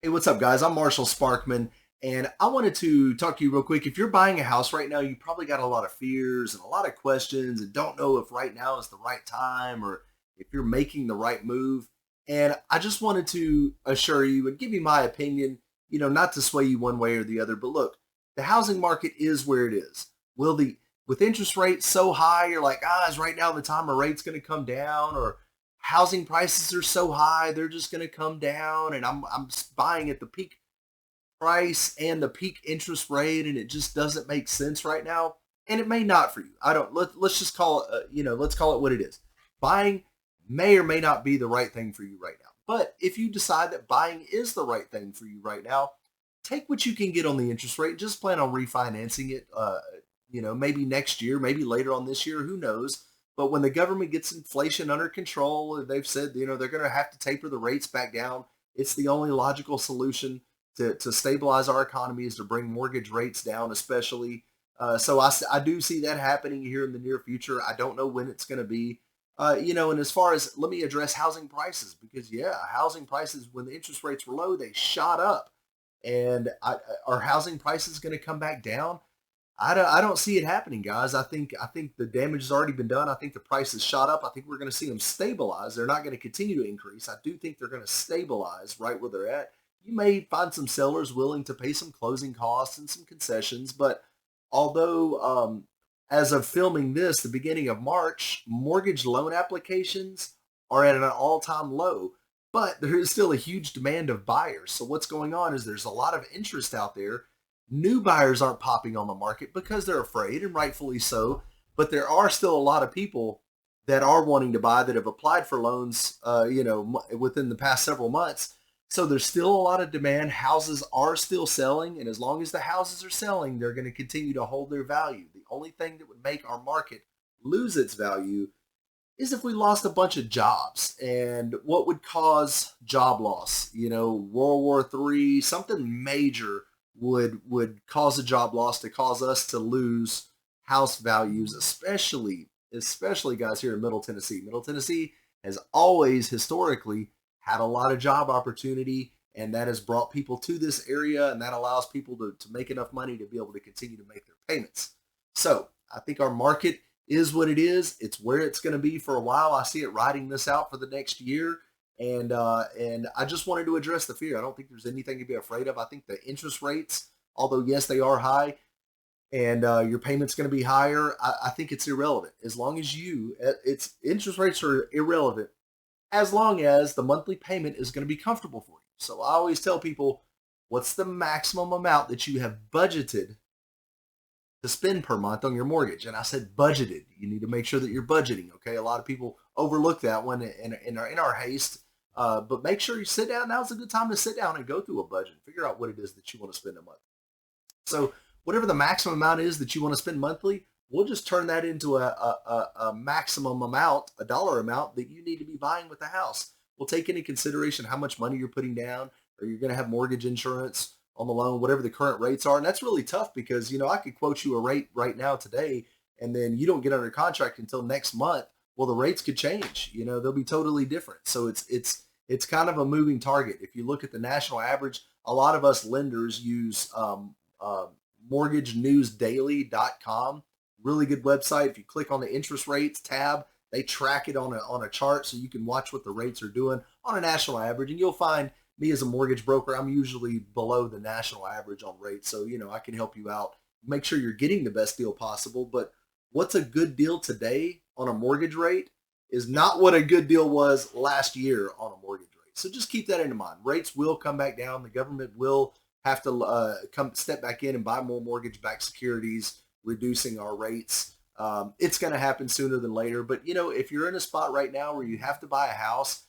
Hey, what's up, guys? I'm Marshall Sparkman, and I wanted to talk to you real quick. If you're buying a house right now, you probably got a lot of fears and a lot of questions and don't know if right now is the right time or if you're making the right move. And I just wanted to assure you and give you my opinion, not to sway you one way or the other, but look, the housing market is where it is. Will the With interest rates so high, you're like, is right now the time a rate's going to come down, or housing prices are so high they're just going to come down, and I'm buying at the peak price and the peak interest rate, and it just doesn't make sense right now. And it may not for you. I don't let's just call it, let's call it what it is. Buying may or may not be the right thing for you right now, but if you decide that buying is the right thing for you right now, take what you can get on the interest rate. Just plan on refinancing it. Maybe next year, maybe later on this year, who knows? But when the government gets inflation under control, they've said they're going to have to taper the rates back down. It's the only logical solution to stabilize our economy is to bring mortgage rates down, especially. So I do see that happening here in the near future. I don't know when it's going to be. And as far as, let me address housing prices, because yeah, housing prices, when the interest rates were low, they shot up. And are housing prices going to come back down? I don't see it happening, guys. I think the damage has already been done. I think the prices shot up. I think we're going to see them stabilize. They're not going to continue to increase. I do think they're going to stabilize right where they're at. You may find some sellers willing to pay some closing costs and some concessions, but although as of filming this, the beginning of March, mortgage loan applications are at an all-time low, but there is still a huge demand of buyers. So what's going on is there's a lot of interest out there. New buyers aren't popping on the market because they're afraid, and rightfully so. But there are still a lot of people that are wanting to buy that have applied for loans, within the past several months. So there's still a lot of demand. Houses are still selling, and as long as the houses are selling, they're going to continue to hold their value. The only thing that would make our market lose its value is if we lost a bunch of jobs. And what would cause job loss? World War III, something major would cause a job loss to cause us to lose house values, especially guys here in Middle Tennessee. Middle Tennessee has always historically had a lot of job opportunity, and that has brought people to this area, and that allows people to make enough money to be able to continue to make their payments. So I think our market is what it is. It's where it's going to be for a while. I see it riding this out for the next year. And I just wanted to address the fear. I don't think there's anything to be afraid of. I think the interest rates, although yes, they are high, and your payment's going to be higher, I think it's irrelevant. As long as it's interest rates are irrelevant as long as the monthly payment is going to be comfortable for you. So I always tell people, what's the maximum amount that you have budgeted to spend per month on your mortgage? And I said budgeted. You need to make sure that you're budgeting. Okay, a lot of people overlook that one in our haste. But make sure you sit down. Now's a good time to sit down and go through a budget, figure out what it is that you want to spend a month. So whatever the maximum amount is that you want to spend monthly, we'll just turn that into a maximum amount, a dollar amount that you need to be buying with the house. We'll take into consideration how much money you're putting down, or you're going to have mortgage insurance on the loan, whatever the current rates are. And that's really tough because, I could quote you a rate right now today, and then you don't get under contract until next month. Well, the rates could change. They'll be totally different. So it's kind of a moving target. If you look at the national average, a lot of us lenders use mortgagenewsdaily.com. Really good website. If you click on the interest rates tab, they track it on a chart so you can watch what the rates are doing on a national average. And you'll find me as a mortgage broker, I'm usually below the national average on rates. So, I can help you out. Make sure you're getting the best deal possible. But what's a good deal today on a mortgage rate is not what a good deal was last year on a mortgage rate. So just keep that in mind. Rates will come back down. The government will have to come step back in and buy more mortgage-backed securities, reducing our rates. It's going to happen sooner than later. But, if you're in a spot right now where you have to buy a house,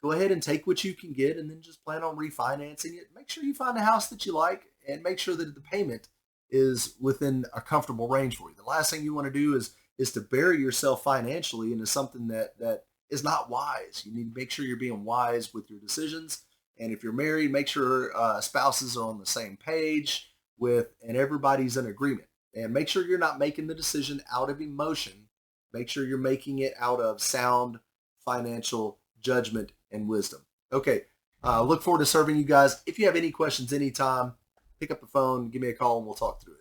go ahead and take what you can get and then just plan on refinancing it. Make sure you find a house that you like, and make sure that the payment is within a comfortable range for you. The last thing you want to do is to bury yourself financially into something that is not wise. You need to make sure you're being wise with your decisions. And if you're married, make sure spouses are on the same page and everybody's in agreement. And make sure you're not making the decision out of emotion. Make sure you're making it out of sound financial judgment and wisdom. Okay, Look forward to serving you guys. If you have any questions anytime, pick up the phone, give me a call, and we'll talk through it.